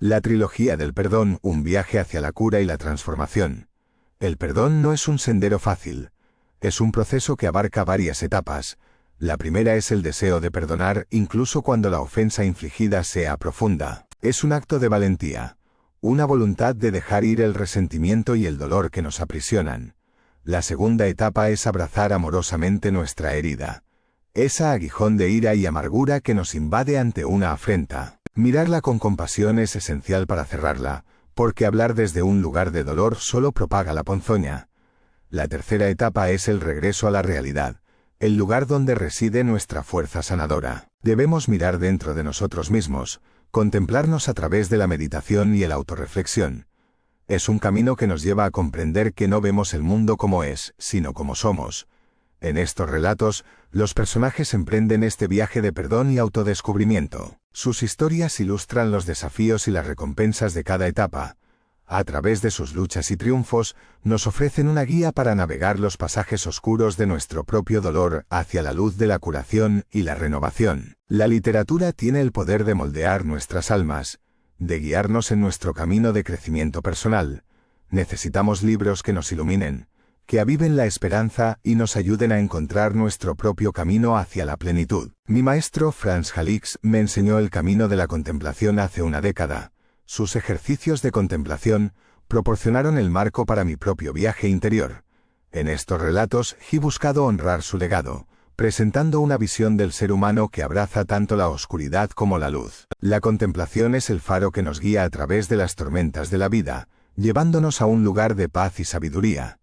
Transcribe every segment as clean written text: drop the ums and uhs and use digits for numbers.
La trilogía del perdón, un viaje hacia la cura y la transformación. El perdón no es un sendero fácil. Es un proceso que abarca varias etapas. La primera es el deseo de perdonar, incluso cuando la ofensa infligida sea profunda. Es un acto de valentía, una voluntad de dejar ir el resentimiento y el dolor que nos aprisionan. La segunda etapa es abrazar amorosamente nuestra herida, esa aguijón de ira y amargura que nos invade ante una afrenta. Mirarla con compasión es esencial para cerrarla, porque hablar desde un lugar de dolor solo propaga la ponzoña. La tercera etapa es el regreso a la realidad, el lugar donde reside nuestra fuerza sanadora. Debemos mirar dentro de nosotros mismos, contemplarnos a través de la meditación y el autorreflexión. Es un camino que nos lleva a comprender que no vemos el mundo como es, sino como somos. En estos relatos, los personajes emprenden este viaje de perdón y autodescubrimiento. Sus historias ilustran los desafíos y las recompensas de cada etapa. A través de sus luchas y triunfos, nos ofrecen una guía para navegar los pasajes oscuros de nuestro propio dolor hacia la luz de la curación y la renovación. La literatura tiene el poder de moldear nuestras almas, de guiarnos en nuestro camino de crecimiento personal. Necesitamos libros que nos iluminen, que aviven la esperanza y nos ayuden a encontrar nuestro propio camino hacia la plenitud. Mi maestro Franz Halix me enseñó el camino de la contemplación hace una década. Sus ejercicios de contemplación proporcionaron el marco para mi propio viaje interior. En estos relatos he buscado honrar su legado, presentando una visión del ser humano que abraza tanto la oscuridad como la luz. La contemplación es el faro que nos guía a través de las tormentas de la vida, llevándonos a un lugar de paz y sabiduría.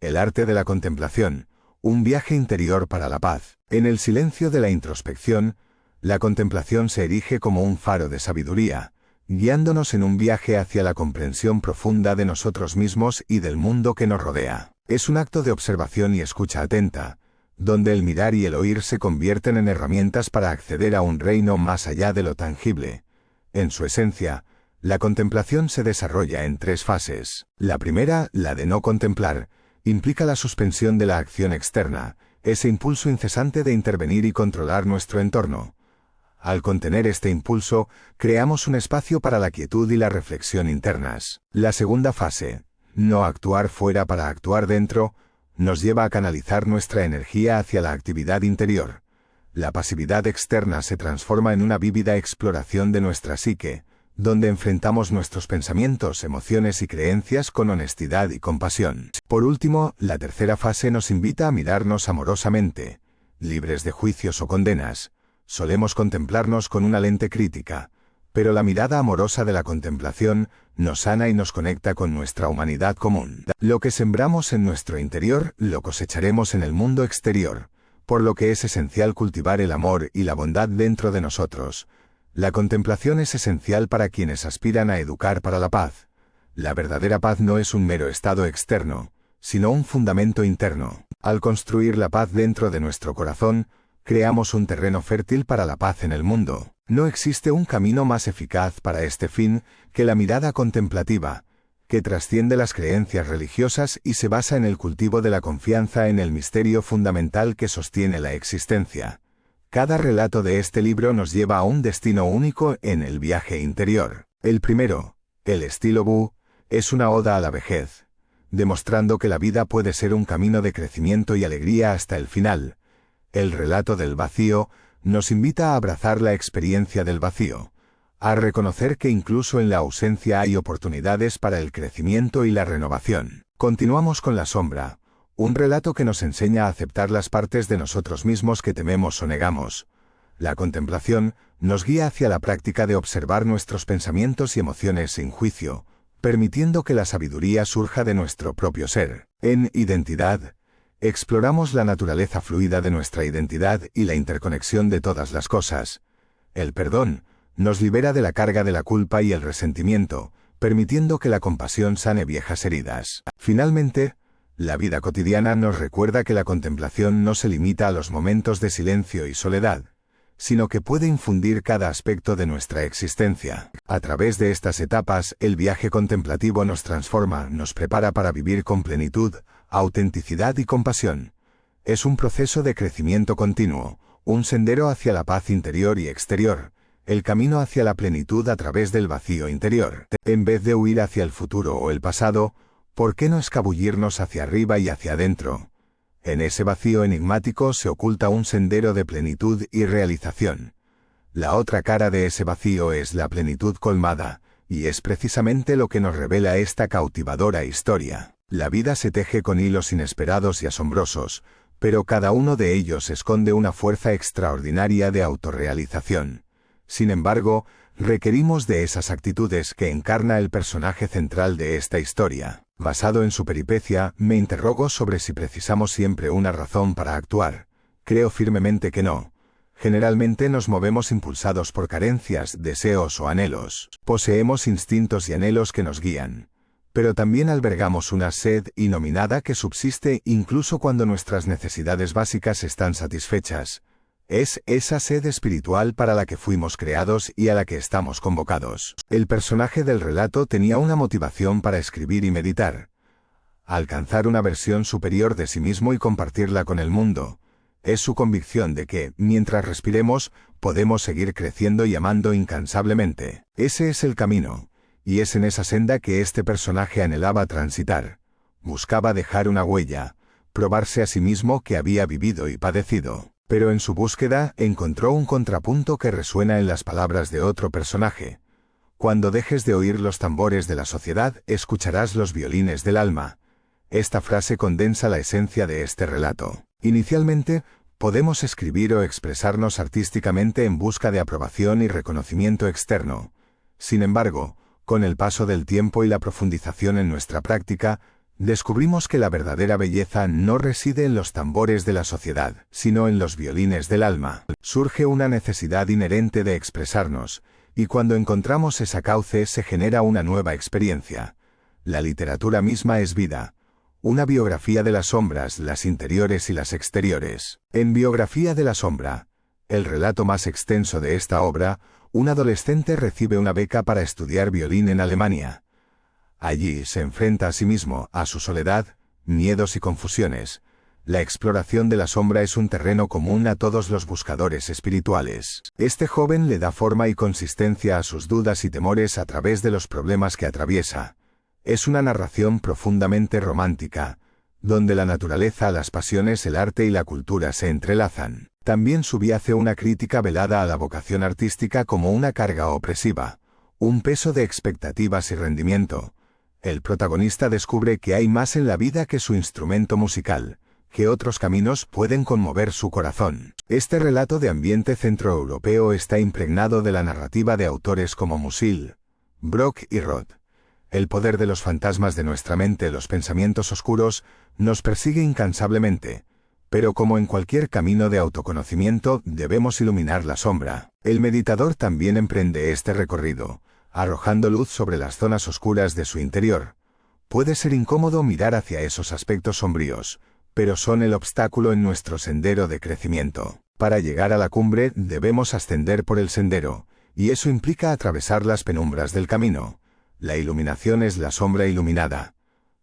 El arte de la contemplación, un viaje interior para la paz. En el silencio de la introspección, la contemplación se erige como un faro de sabiduría, guiándonos en un viaje hacia la comprensión profunda de nosotros mismos y del mundo que nos rodea. Es un acto de observación y escucha atenta, donde el mirar y el oír se convierten en herramientas para acceder a un reino más allá de lo tangible. En su esencia, la contemplación se desarrolla en tres fases. La primera, la de no contemplar, implica la suspensión de la acción externa, ese impulso incesante de intervenir y controlar nuestro entorno. Al contener este impulso, creamos un espacio para la quietud y la reflexión internas. La segunda fase, no actuar fuera para actuar dentro, nos lleva a canalizar nuestra energía hacia la actividad interior. La pasividad externa se transforma en una vívida exploración de nuestra psique, donde enfrentamos nuestros pensamientos, emociones y creencias con honestidad y compasión. Por último, la tercera fase nos invita a mirarnos amorosamente, libres de juicios o condenas. Solemos contemplarnos con una lente crítica, pero la mirada amorosa de la contemplación nos sana y nos conecta con nuestra humanidad común. Lo que sembramos en nuestro interior, lo cosecharemos en el mundo exterior, por lo que es esencial cultivar el amor y la bondad dentro de nosotros. La contemplación es esencial para quienes aspiran a educar para la paz. La verdadera paz no es un mero estado externo, sino un fundamento interno. Al construir la paz dentro de nuestro corazón, creamos un terreno fértil para la paz en el mundo. No existe un camino más eficaz para este fin que la mirada contemplativa, que trasciende las creencias religiosas y se basa en el cultivo de la confianza en el misterio fundamental que sostiene la existencia. Cada relato de este libro nos lleva a un destino único en el viaje interior. El primero, el estilo Bu, es una oda a la vejez, demostrando que la vida puede ser un camino de crecimiento y alegría hasta el final. El relato del vacío nos invita a abrazar la experiencia del vacío, a reconocer que incluso en la ausencia hay oportunidades para el crecimiento y la renovación. Continuamos con La sombra, un relato que nos enseña a aceptar las partes de nosotros mismos que tememos o negamos. La contemplación nos guía hacia la práctica de observar nuestros pensamientos y emociones sin juicio, permitiendo que la sabiduría surja de nuestro propio ser. En Identidad, exploramos la naturaleza fluida de nuestra identidad y la interconexión de todas las cosas. El perdón nos libera de la carga de la culpa y el resentimiento, permitiendo que la compasión sane viejas heridas. Finalmente, la vida cotidiana nos recuerda que la contemplación no se limita a los momentos de silencio y soledad, sino que puede infundir cada aspecto de nuestra existencia. A través de estas etapas, el viaje contemplativo nos transforma, nos prepara para vivir con plenitud, autenticidad y compasión. Es un proceso de crecimiento continuo, un sendero hacia la paz interior y exterior, el camino hacia la plenitud a través del vacío interior. En vez de huir hacia el futuro o el pasado, ¿por qué no escabullirnos hacia arriba y hacia adentro? En ese vacío enigmático se oculta un sendero de plenitud y realización. La otra cara de ese vacío es la plenitud colmada, y es precisamente lo que nos revela esta cautivadora historia. La vida se teje con hilos inesperados y asombrosos, pero cada uno de ellos esconde una fuerza extraordinaria de autorrealización. Sin embargo, requerimos de esas actitudes que encarna el personaje central de esta historia. Basado en su peripecia, me interrogo sobre si precisamos siempre una razón para actuar. Creo firmemente que no. Generalmente nos movemos impulsados por carencias, deseos o anhelos. Poseemos instintos y anhelos que nos guían. Pero también albergamos una sed inominada que subsiste incluso cuando nuestras necesidades básicas están satisfechas. Es esa sed espiritual para la que fuimos creados y a la que estamos convocados. El personaje del relato tenía una motivación para escribir y meditar. Alcanzar una versión superior de sí mismo y compartirla con el mundo. Es su convicción de que, mientras respiremos, podemos seguir creciendo y amando incansablemente. Ese es el camino, y es en esa senda que este personaje anhelaba transitar. Buscaba dejar una huella, probarse a sí mismo que había vivido y padecido. Pero en su búsqueda encontró un contrapunto que resuena en las palabras de otro personaje. Cuando dejes de oír los tambores de la sociedad, escucharás los violines del alma. Esta frase condensa la esencia de este relato. Inicialmente, podemos escribir o expresarnos artísticamente en busca de aprobación y reconocimiento externo. Sin embargo, con el paso del tiempo y la profundización en nuestra práctica, descubrimos que la verdadera belleza no reside en los tambores de la sociedad, sino en los violines del alma. Surge una necesidad inherente de expresarnos, y cuando encontramos esa cauce se genera una nueva experiencia. La literatura misma es vida. Una biografía de las sombras, las interiores y las exteriores. En Biografía de la sombra, el relato más extenso de esta obra, un adolescente recibe una beca para estudiar violín en Alemania. Allí se enfrenta a sí mismo, a su soledad, miedos y confusiones. La exploración de la sombra es un terreno común a todos los buscadores espirituales. Este joven le da forma y consistencia a sus dudas y temores a través de los problemas que atraviesa. Es una narración profundamente romántica, donde la naturaleza, las pasiones, el arte y la cultura se entrelazan. También subyace una crítica velada a la vocación artística como una carga opresiva, un peso de expectativas y rendimiento. El protagonista descubre que hay más en la vida que su instrumento musical, que otros caminos pueden conmover su corazón. Este relato de ambiente centroeuropeo está impregnado de la narrativa de autores como Musil, Brock y Roth. El poder de los fantasmas de nuestra mente, los pensamientos oscuros, nos persigue incansablemente, pero como en cualquier camino de autoconocimiento, debemos iluminar la sombra. El meditador también emprende este recorrido, arrojando luz sobre las zonas oscuras de su interior. Puede ser incómodo mirar hacia esos aspectos sombríos, pero son el obstáculo en nuestro sendero de crecimiento. Para llegar a la cumbre debemos ascender por el sendero, y eso implica atravesar las penumbras del camino. La iluminación es la sombra iluminada.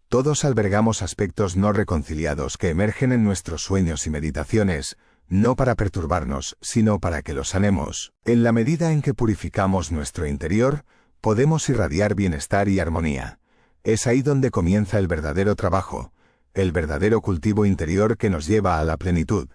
Todos albergamos aspectos no reconciliados que emergen en nuestros sueños y meditaciones, no para perturbarnos, sino para que los sanemos. En la medida en que purificamos nuestro interior, podemos irradiar bienestar y armonía. Es ahí donde comienza el verdadero trabajo, el verdadero cultivo interior que nos lleva a la plenitud,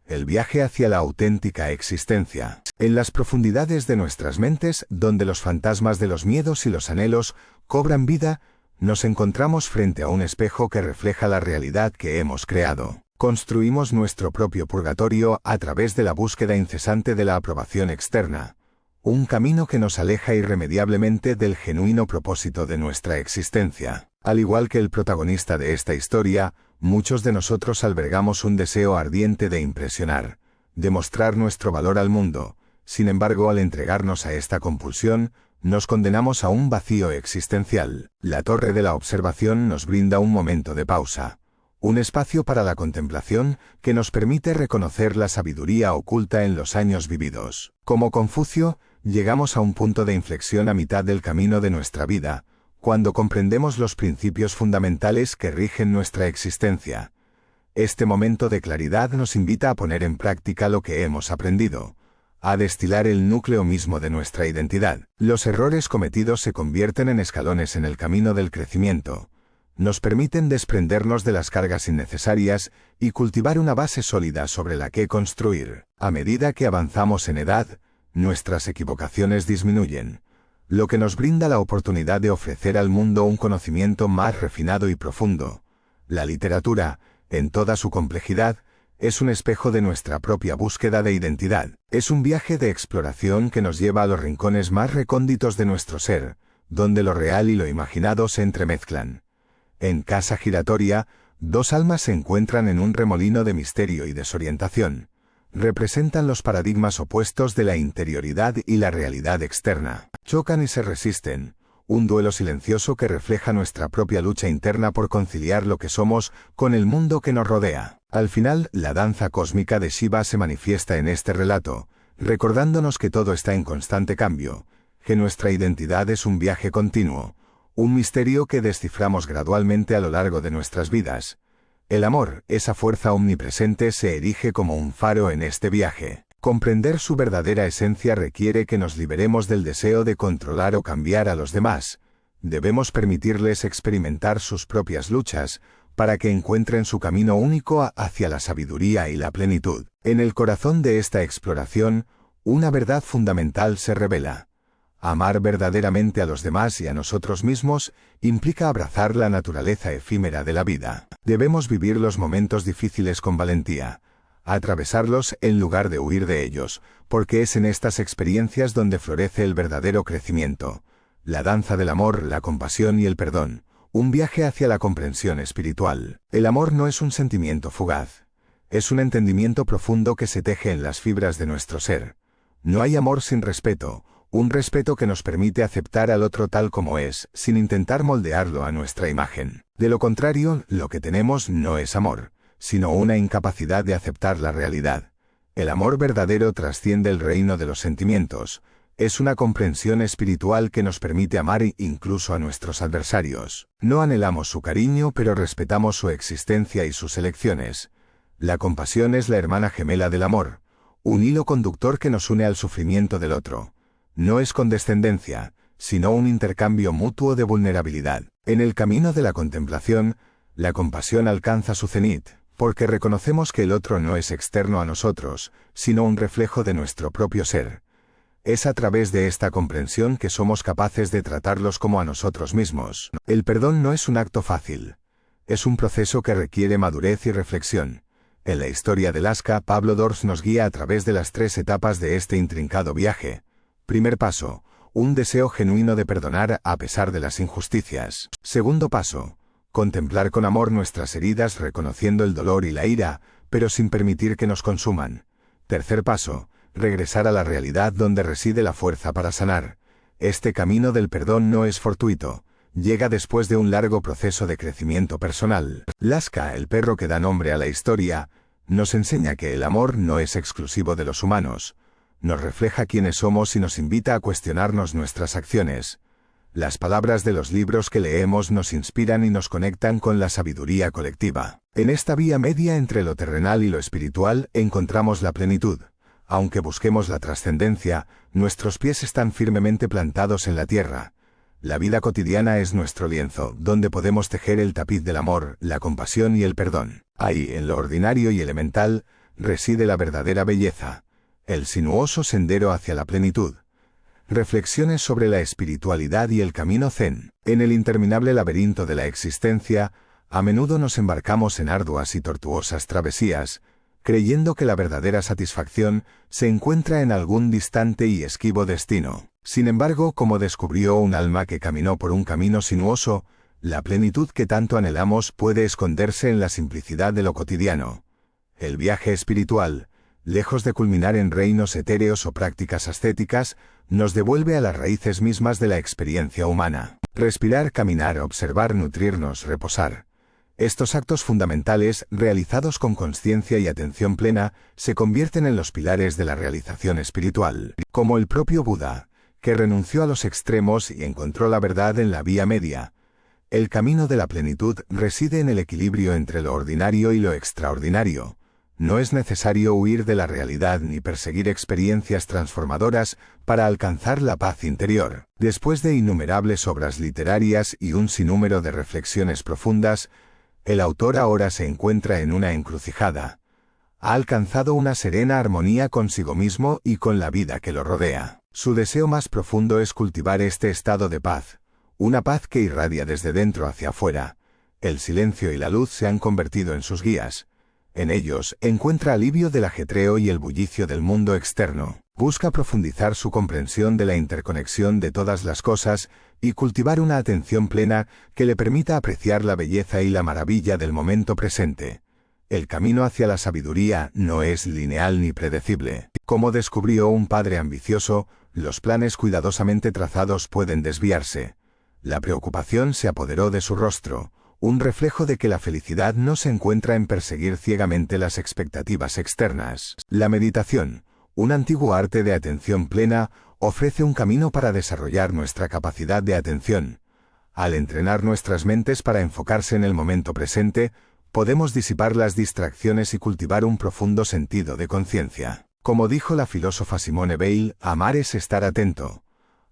el viaje hacia la auténtica existencia. En las profundidades de nuestras mentes, donde los fantasmas de los miedos y los anhelos cobran vida, nos encontramos frente a un espejo que refleja la realidad que hemos creado. Construimos nuestro propio purgatorio a través de la búsqueda incesante de la aprobación externa, un camino que nos aleja irremediablemente del genuino propósito de nuestra existencia. Al igual que el protagonista de esta historia, muchos de nosotros albergamos un deseo ardiente de impresionar, de mostrar nuestro valor al mundo. Sin embargo, al entregarnos a esta compulsión, nos condenamos a un vacío existencial. La torre de la observación nos brinda un momento de pausa, un espacio para la contemplación que nos permite reconocer la sabiduría oculta en los años vividos. Como Confucio, llegamos a un punto de inflexión a mitad del camino de nuestra vida, cuando comprendemos los principios fundamentales que rigen nuestra existencia. Este momento de claridad nos invita a poner en práctica lo que hemos aprendido, a destilar el núcleo mismo de nuestra identidad. Los errores cometidos se convierten en escalones en el camino del crecimiento. Nos permiten desprendernos de las cargas innecesarias y cultivar una base sólida sobre la que construir. A medida que avanzamos en edad, nuestras equivocaciones disminuyen, lo que nos brinda la oportunidad de ofrecer al mundo un conocimiento más refinado y profundo. La literatura, en toda su complejidad, es un espejo de nuestra propia búsqueda de identidad. Es un viaje de exploración que nos lleva a los rincones más recónditos de nuestro ser, donde lo real y lo imaginado se entremezclan. En Casa Giratoria, dos almas se encuentran en un remolino de misterio y desorientación. Representan los paradigmas opuestos de la interioridad y la realidad externa. Chocan y se resisten, un duelo silencioso que refleja nuestra propia lucha interna por conciliar lo que somos con el mundo que nos rodea. Al final, la danza cósmica de Shiva se manifiesta en este relato, recordándonos que todo está en constante cambio, que nuestra identidad es un viaje continuo, un misterio que desciframos gradualmente a lo largo de nuestras vidas. El amor, esa fuerza omnipresente, se erige como un faro en este viaje. Comprender su verdadera esencia requiere que nos liberemos del deseo de controlar o cambiar a los demás. Debemos permitirles experimentar sus propias luchas, para que encuentren su camino único hacia la sabiduría y la plenitud. En el corazón de esta exploración, una verdad fundamental se revela. Amar verdaderamente a los demás y a nosotros mismos implica abrazar la naturaleza efímera de la vida. Debemos vivir los momentos difíciles con valentía, atravesarlos en lugar de huir de ellos, porque es en estas experiencias donde florece el verdadero crecimiento. La danza del amor, la compasión y el perdón, un viaje hacia la comprensión espiritual. El amor no es un sentimiento fugaz, es un entendimiento profundo que se teje en las fibras de nuestro ser. No hay amor sin respeto, un respeto que nos permite aceptar al otro tal como es, sin intentar moldearlo a nuestra imagen. De lo contrario, lo que tenemos no es amor, sino una incapacidad de aceptar la realidad. El amor verdadero trasciende el reino de los sentimientos. Es una comprensión espiritual que nos permite amar incluso a nuestros adversarios. No anhelamos su cariño, pero respetamos su existencia y sus elecciones. La compasión es la hermana gemela del amor, un hilo conductor que nos une al sufrimiento del otro. No es condescendencia, sino un intercambio mutuo de vulnerabilidad. En el camino de la contemplación, la compasión alcanza su cenit, porque reconocemos que el otro no es externo a nosotros, sino un reflejo de nuestro propio ser. Es a través de esta comprensión que somos capaces de tratarlos como a nosotros mismos. El perdón no es un acto fácil. Es un proceso que requiere madurez y reflexión. En la historia de Laska, Pablo Dors nos guía a través de las 3 etapas de este intrincado viaje. Primer paso, un deseo genuino de perdonar a pesar de las injusticias. Segundo paso, contemplar con amor nuestras heridas reconociendo el dolor y la ira, pero sin permitir que nos consuman. Tercer paso, regresar a la realidad donde reside la fuerza para sanar. Este camino del perdón no es fortuito, llega después de un largo proceso de crecimiento personal. Laska, el perro que da nombre a la historia, nos enseña que el amor no es exclusivo de los humanos. Nos refleja quiénes somos y nos invita a cuestionarnos nuestras acciones. Las palabras de los libros que leemos nos inspiran y nos conectan con la sabiduría colectiva. En esta vía media entre lo terrenal y lo espiritual encontramos la plenitud. Aunque busquemos la trascendencia, nuestros pies están firmemente plantados en la tierra. La vida cotidiana es nuestro lienzo, donde podemos tejer el tapiz del amor, la compasión y el perdón. Ahí, en lo ordinario y elemental, reside la verdadera belleza. El sinuoso sendero hacia la plenitud. Reflexiones sobre la espiritualidad y el camino zen. En el interminable laberinto de la existencia, a menudo nos embarcamos en arduas y tortuosas travesías, creyendo que la verdadera satisfacción se encuentra en algún distante y esquivo destino. Sin embargo, como descubrió un alma que caminó por un camino sinuoso, la plenitud que tanto anhelamos puede esconderse en la simplicidad de lo cotidiano. El viaje espiritual, lejos de culminar en reinos etéreos o prácticas ascéticas, nos devuelve a las raíces mismas de la experiencia humana. Respirar, caminar, observar, nutrirnos, reposar. Estos actos fundamentales, realizados con conciencia y atención plena, se convierten en los pilares de la realización espiritual. Como el propio Buda, que renunció a los extremos y encontró la verdad en la vía media. El camino de la plenitud reside en el equilibrio entre lo ordinario y lo extraordinario. No es necesario huir de la realidad ni perseguir experiencias transformadoras para alcanzar la paz interior. Después de innumerables obras literarias y un sinnúmero de reflexiones profundas, el autor ahora se encuentra en una encrucijada. Ha alcanzado una serena armonía consigo mismo y con la vida que lo rodea. Su deseo más profundo es cultivar este estado de paz, una paz que irradia desde dentro hacia afuera. El silencio y la luz se han convertido en sus guías. En ellos encuentra alivio del ajetreo y el bullicio del mundo externo. Busca profundizar su comprensión de la interconexión de todas las cosas y cultivar una atención plena que le permita apreciar la belleza y la maravilla del momento presente. El camino hacia la sabiduría no es lineal ni predecible. Como descubrió un padre ambicioso, los planes cuidadosamente trazados pueden desviarse. La preocupación se apoderó de su rostro, un reflejo de que la felicidad no se encuentra en perseguir ciegamente las expectativas externas. La meditación, un antiguo arte de atención plena, ofrece un camino para desarrollar nuestra capacidad de atención. Al entrenar nuestras mentes para enfocarse en el momento presente, podemos disipar las distracciones y cultivar un profundo sentido de conciencia. Como dijo la filósofa Simone Weil, amar es estar atento.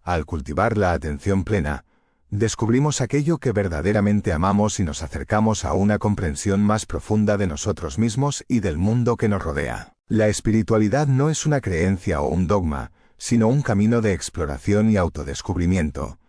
Al cultivar la atención plena, descubrimos aquello que verdaderamente amamos y nos acercamos a una comprensión más profunda de nosotros mismos y del mundo que nos rodea. La espiritualidad no es una creencia o un dogma, sino un camino de exploración y autodescubrimiento.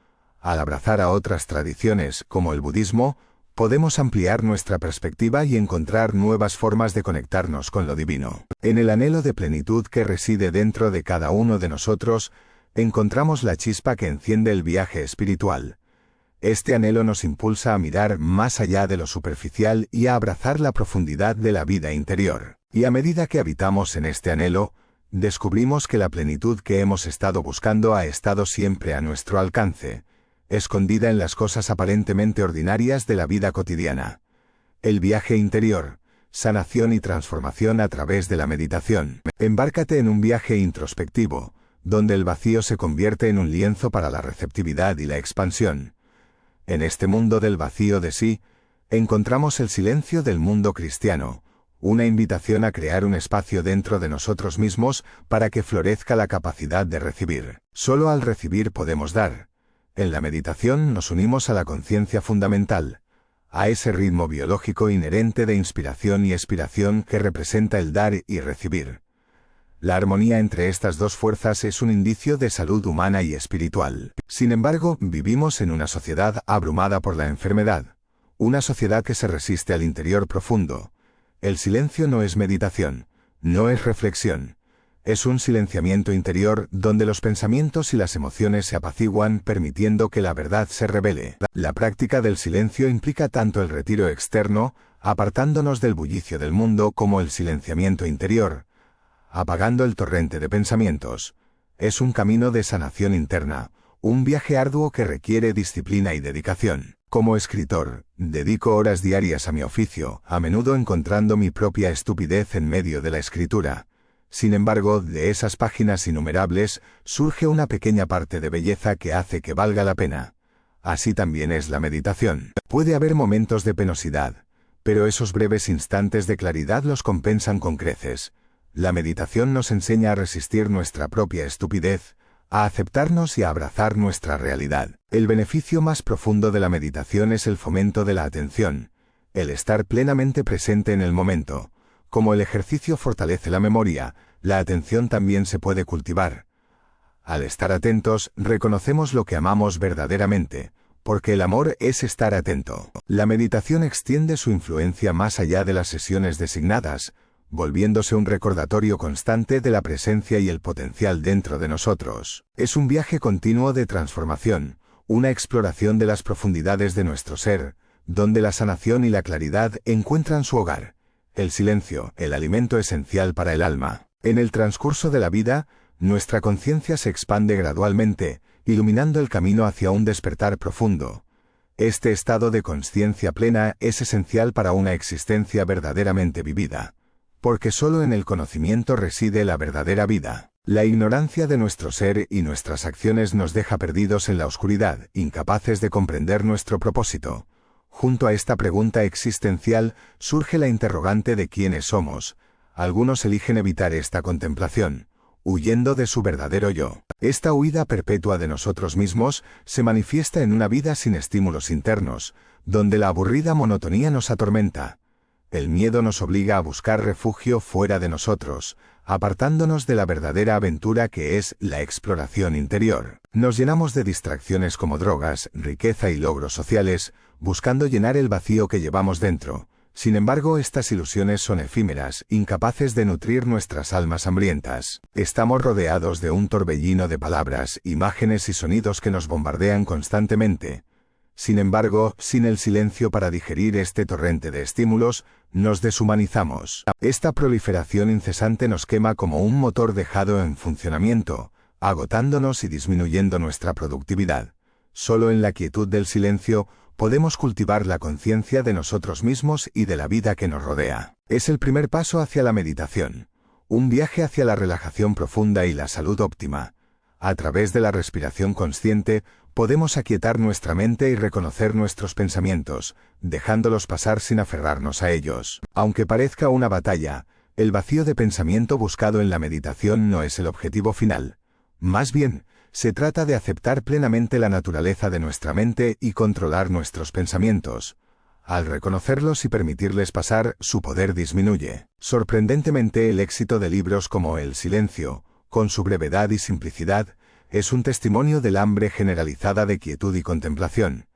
Al abrazar a otras tradiciones, como el budismo, podemos ampliar nuestra perspectiva y encontrar nuevas formas de conectarnos con lo divino. En el anhelo de plenitud que reside dentro de cada uno de nosotros, encontramos la chispa que enciende el viaje espiritual. Este anhelo nos impulsa a mirar más allá de lo superficial y a abrazar la profundidad de la vida interior. Y a medida que habitamos en este anhelo, descubrimos que la plenitud que hemos estado buscando ha estado siempre a nuestro alcance, escondida en las cosas aparentemente ordinarias de la vida cotidiana. El viaje interior, sanación y transformación a través de la meditación. Embárcate en un viaje introspectivo, donde el vacío se convierte en un lienzo para la receptividad y la expansión. En este mundo del vacío de sí, encontramos el silencio del mundo cristiano, una invitación a crear un espacio dentro de nosotros mismos para que florezca la capacidad de recibir. Solo al recibir podemos dar. En la meditación nos unimos a la conciencia fundamental, a ese ritmo biológico inherente de inspiración y expiración que representa el dar y recibir. La armonía entre estas dos fuerzas es un indicio de salud humana y espiritual. Sin embargo, vivimos en una sociedad abrumada por la enfermedad, una sociedad que se resiste al interior profundo. El silencio no es meditación, no es reflexión. Es un silenciamiento interior donde los pensamientos y las emociones se apaciguan permitiendo que la verdad se revele. La práctica del silencio implica tanto el retiro externo, apartándonos del bullicio del mundo, como el silenciamiento interior, apagando el torrente de pensamientos. Es un camino de sanación interna, un viaje arduo que requiere disciplina y dedicación. Como escritor, dedico horas diarias a mi oficio, a menudo encontrando mi propia estupidez en medio de la escritura. Sin embargo, de esas páginas innumerables, surge una pequeña parte de belleza que hace que valga la pena. Así también es la meditación. Puede haber momentos de penosidad, pero esos breves instantes de claridad los compensan con creces. La meditación nos enseña a resistir nuestra propia estupidez, a aceptarnos y a abrazar nuestra realidad. El beneficio más profundo de la meditación es el fomento de la atención, el estar plenamente presente en el momento. Como el ejercicio fortalece la memoria, la atención también se puede cultivar. Al estar atentos, reconocemos lo que amamos verdaderamente, porque el amor es estar atento. La meditación extiende su influencia más allá de las sesiones designadas, volviéndose un recordatorio constante de la presencia y el potencial dentro de nosotros. Es un viaje continuo de transformación, una exploración de las profundidades de nuestro ser, donde la sanación y la claridad encuentran su hogar. El silencio, el alimento esencial para el alma. En el transcurso de la vida, nuestra conciencia se expande gradualmente, iluminando el camino hacia un despertar profundo. Este estado de conciencia plena es esencial para una existencia verdaderamente vivida, porque solo en el conocimiento reside la verdadera vida. La ignorancia de nuestro ser y nuestras acciones nos deja perdidos en la oscuridad, incapaces de comprender nuestro propósito. Junto a esta pregunta existencial surge la interrogante de quiénes somos, Algunos eligen evitar esta contemplación, huyendo de su verdadero yo. Esta huida perpetua de nosotros mismos se manifiesta en una vida sin estímulos internos, donde la aburrida monotonía nos atormenta. El miedo nos obliga a buscar refugio fuera de nosotros, apartándonos de la verdadera aventura que es la exploración interior. Nos llenamos de distracciones como drogas, riqueza y logros sociales, buscando llenar el vacío que llevamos dentro. Sin embargo, estas ilusiones son efímeras, incapaces de nutrir nuestras almas hambrientas. Estamos rodeados de un torbellino de palabras, imágenes y sonidos que nos bombardean constantemente. Sin embargo, sin el silencio para digerir este torrente de estímulos, nos deshumanizamos. Esta proliferación incesante nos quema como un motor dejado en funcionamiento, agotándonos y disminuyendo nuestra productividad. Solo en la quietud del silencio podemos cultivar la conciencia de nosotros mismos y de la vida que nos rodea. Es el primer paso hacia la meditación, un viaje hacia la relajación profunda y la salud óptima. A través de la respiración consciente, podemos aquietar nuestra mente y reconocer nuestros pensamientos, dejándolos pasar sin aferrarnos a ellos. Aunque parezca una batalla, el vacío de pensamiento buscado en la meditación no es el objetivo final. Más bien, se trata de aceptar plenamente la naturaleza de nuestra mente y controlar nuestros pensamientos. Al reconocerlos y permitirles pasar, su poder disminuye. Sorprendentemente, el éxito de libros como El Silencio, con su brevedad y simplicidad, es un testimonio del hambre generalizada de quietud y contemplación.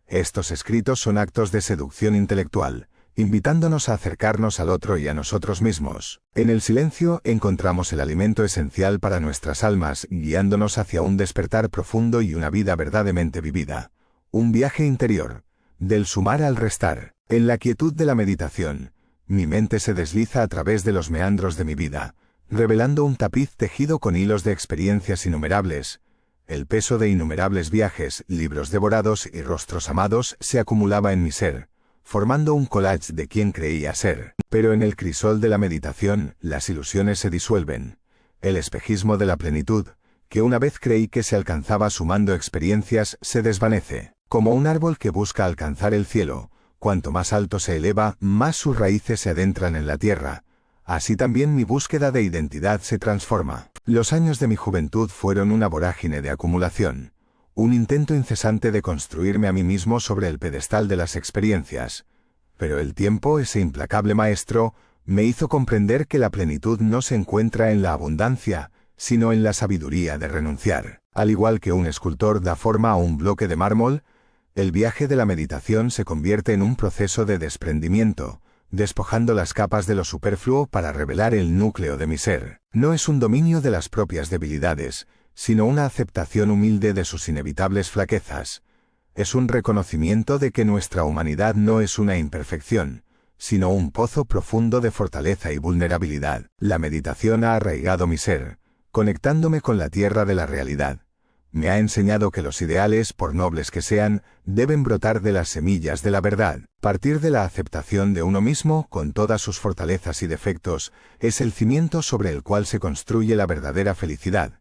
Estos escritos son actos de seducción intelectual, invitándonos a acercarnos al otro y a nosotros mismos. En el silencio encontramos el alimento esencial para nuestras almas, guiándonos hacia un despertar profundo y una vida verdaderamente vivida. Un viaje interior, del sumar al restar. En la quietud de la meditación, mi mente se desliza a través de los meandros de mi vida, revelando un tapiz tejido con hilos de experiencias innumerables. El peso de innumerables viajes, libros devorados y rostros amados se acumulaba en mi ser, formando un collage de quien creía ser. Pero en el crisol de la meditación, las ilusiones se disuelven. El espejismo de la plenitud, que una vez creí que se alcanzaba sumando experiencias, se desvanece. Como un árbol que busca alcanzar el cielo, cuanto más alto se eleva, más sus raíces se adentran en la tierra. Así también mi búsqueda de identidad se transforma. Los años de mi juventud fueron una vorágine de acumulación. Un intento incesante de construirme a mí mismo sobre el pedestal de las experiencias. Pero el tiempo, ese implacable maestro, me hizo comprender que la plenitud no se encuentra en la abundancia, sino en la sabiduría de renunciar. Al igual que un escultor da forma a un bloque de mármol, el viaje de la meditación se convierte en un proceso de desprendimiento, despojando las capas de lo superfluo para revelar el núcleo de mi ser. No es un dominio de las propias debilidades, sino una aceptación humilde de sus inevitables flaquezas. Es un reconocimiento de que nuestra humanidad no es una imperfección, sino un pozo profundo de fortaleza y vulnerabilidad. La meditación ha arraigado mi ser, conectándome con la tierra de la realidad. Me ha enseñado que los ideales, por nobles que sean, deben brotar de las semillas de la verdad. Partir de la aceptación de uno mismo, con todas sus fortalezas y defectos, es el cimiento sobre el cual se construye la verdadera felicidad.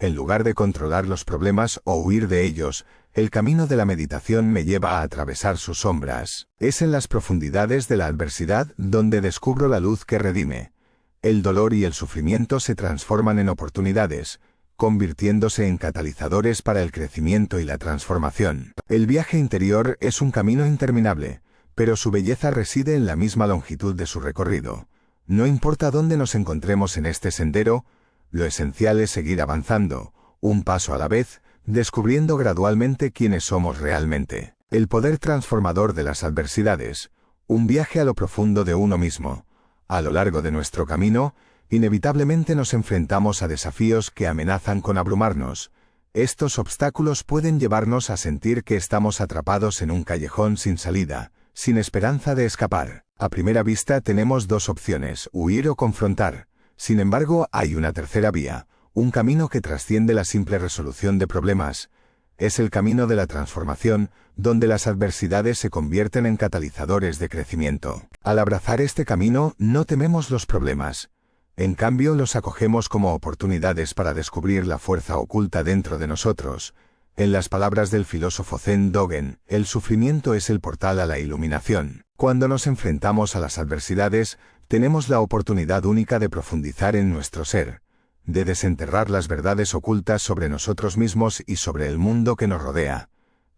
En lugar de controlar los problemas o huir de ellos, el camino de la meditación me lleva a atravesar sus sombras. Es en las profundidades de la adversidad donde descubro la luz que redime. El dolor y el sufrimiento se transforman en oportunidades, convirtiéndose en catalizadores para el crecimiento y la transformación. El viaje interior es un camino interminable, pero su belleza reside en la misma longitud de su recorrido. No importa dónde nos encontremos en este sendero, lo esencial es seguir avanzando, un paso a la vez, descubriendo gradualmente quiénes somos realmente. El poder transformador de las adversidades, un viaje a lo profundo de uno mismo. A lo largo de nuestro camino, inevitablemente nos enfrentamos a desafíos que amenazan con abrumarnos. Estos obstáculos pueden llevarnos a sentir que estamos atrapados en un callejón sin salida, sin esperanza de escapar. A primera vista tenemos dos opciones, huir o confrontar. Sin embargo, hay una tercera vía, un camino que trasciende la simple resolución de problemas. Es el camino de la transformación, donde las adversidades se convierten en catalizadores de crecimiento. Al abrazar este camino, no tememos los problemas. En cambio, los acogemos como oportunidades para descubrir la fuerza oculta dentro de nosotros. En las palabras del filósofo Zen Dogen, el sufrimiento es el portal a la iluminación. Cuando nos enfrentamos a las adversidades, tenemos la oportunidad única de profundizar en nuestro ser, de desenterrar las verdades ocultas sobre nosotros mismos y sobre el mundo que nos rodea.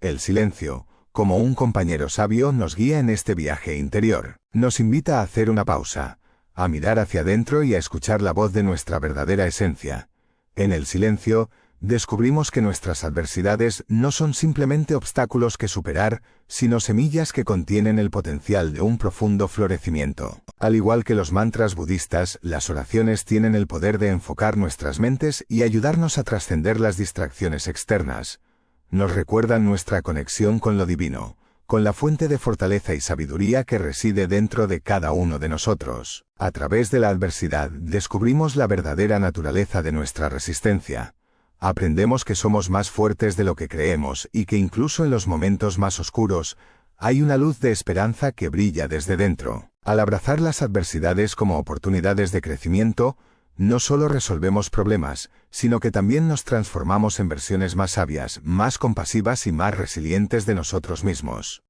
El silencio, como un compañero sabio, nos guía en este viaje interior. Nos invita a hacer una pausa, a mirar hacia adentro y a escuchar la voz de nuestra verdadera esencia. En el silencio, descubrimos que nuestras adversidades no son simplemente obstáculos que superar, sino semillas que contienen el potencial de un profundo florecimiento. Al igual que los mantras budistas, las oraciones tienen el poder de enfocar nuestras mentes y ayudarnos a trascender las distracciones externas. Nos recuerdan nuestra conexión con lo divino, con la fuente de fortaleza y sabiduría que reside dentro de cada uno de nosotros. A través de la adversidad, descubrimos la verdadera naturaleza de nuestra resistencia. Aprendemos que somos más fuertes de lo que creemos y que incluso en los momentos más oscuros, hay una luz de esperanza que brilla desde dentro. Al abrazar las adversidades como oportunidades de crecimiento, no solo resolvemos problemas, sino que también nos transformamos en versiones más sabias, más compasivas y más resilientes de nosotros mismos.